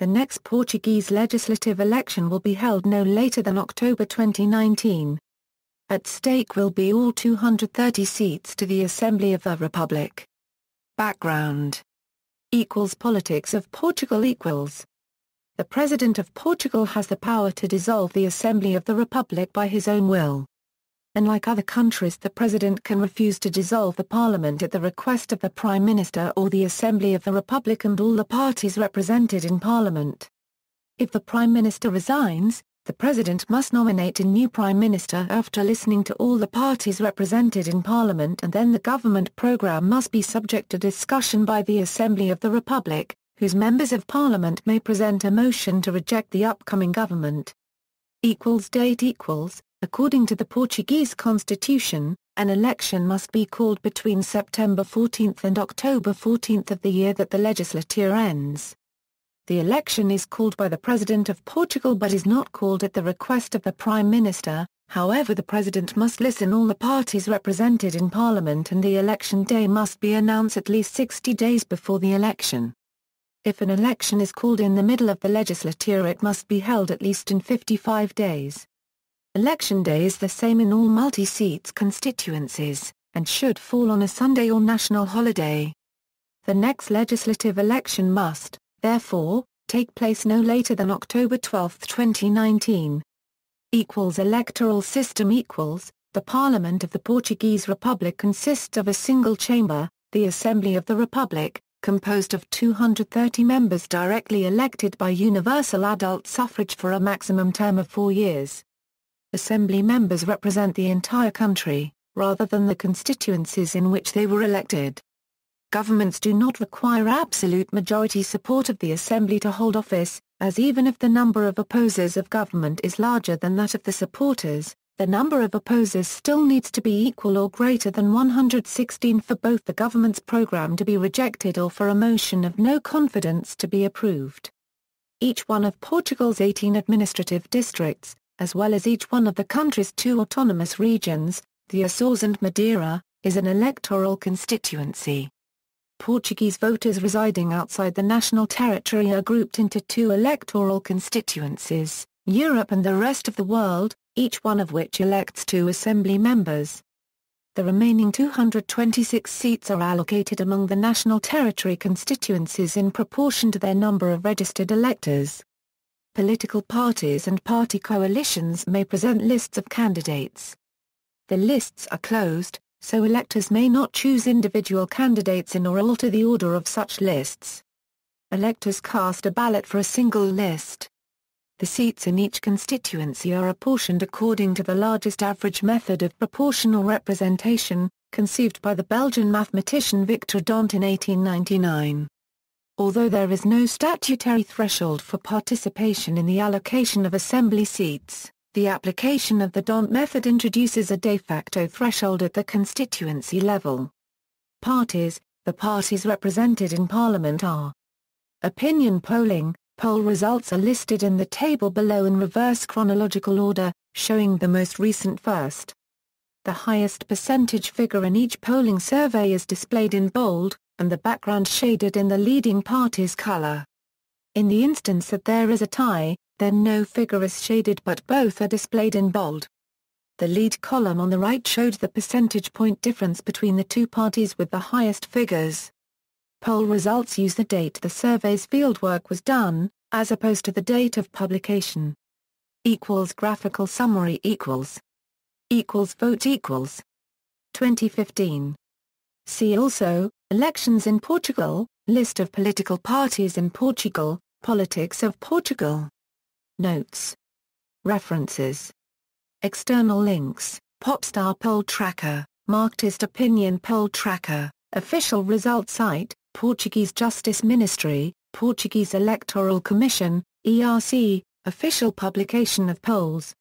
The next Portuguese legislative election will be held no later than October 2019. At stake will be all 230 seats to the Assembly of the Republic. Background. Politics of Portugal equals. The President of Portugal has the power to dissolve the Assembly of the Republic by his own will. Unlike other countries, the President can refuse to dissolve the Parliament at the request of the Prime Minister or the Assembly of the Republic and all the parties represented in Parliament. If the Prime Minister resigns, the President must nominate a new Prime Minister after listening to all the parties represented in Parliament, and then the government programme must be subject to discussion by the Assembly of the Republic, whose members of Parliament may present a motion to reject the upcoming government. Date equals. According to the Portuguese constitution, an election must be called between September 14 and October 14 of the year that the legislature ends. The election is called by the President of Portugal but is not called at the request of the Prime Minister. However, the President must listen all the parties represented in Parliament, and the election day must be announced at least 60 days before the election. If an election is called in the middle of the legislature, it must be held at least in 55 days. Election day is the same in all multi-seats constituencies, and should fall on a Sunday or national holiday. The next legislative election must, therefore, take place no later than October 12, 2019. Electoral system equals. The Parliament of the Portuguese Republic consists of a single chamber, the Assembly of the Republic, composed of 230 members directly elected by universal adult suffrage for a maximum term of 4 years. Assembly members represent the entire country, rather than the constituencies in which they were elected. Governments do not require absolute majority support of the Assembly to hold office, as even if the number of opposers of government is larger than that of the supporters, the number of opposers still needs to be equal or greater than 116 for both the government's programme to be rejected or for a motion of no confidence to be approved. Each one of Portugal's 18 administrative districts, as well as each one of the country's 2 autonomous regions, the Açores and Madeira, is an electoral constituency. Portuguese voters residing outside the national territory are grouped into 2 electoral constituencies, Europe and the rest of the world, each one of which elects 2 assembly members. The remaining 226 seats are allocated among the national territory constituencies in proportion to their number of registered electors. Political parties and party coalitions may present lists of candidates. The lists are closed, so electors may not choose individual candidates in or alter the order of such lists. Electors cast a ballot for a single list. The seats in each constituency are apportioned according to the largest average method of proportional representation, conceived by the Belgian mathematician Victor Dont in 1899. Although there is no statutory threshold for participation in the allocation of assembly seats, the application of the Dont method introduces a de facto threshold at the constituency level. Parties. The parties represented in Parliament are: opinion polling. Poll results are listed in the table below in reverse chronological order, showing the most recent first. The highest percentage figure in each polling survey is displayed in bold, and the background shaded in the leading party's color. In the instance that there is a tie, then no figure is shaded but both are displayed in bold. The lead column on the right showed the percentage point difference between the 2 parties with the highest figures. Poll results use the date the survey's fieldwork was done, as opposed to the date of publication. Graphical summary vote 2015. See also, Elections in Portugal, List of political parties in Portugal, Politics of Portugal. Notes. References. External links, Popstar Poll Tracker, Marxist Opinion Poll Tracker, Official Results Site, Portuguese Justice Ministry, Portuguese Electoral Commission, ERC, Official Publication of Polls,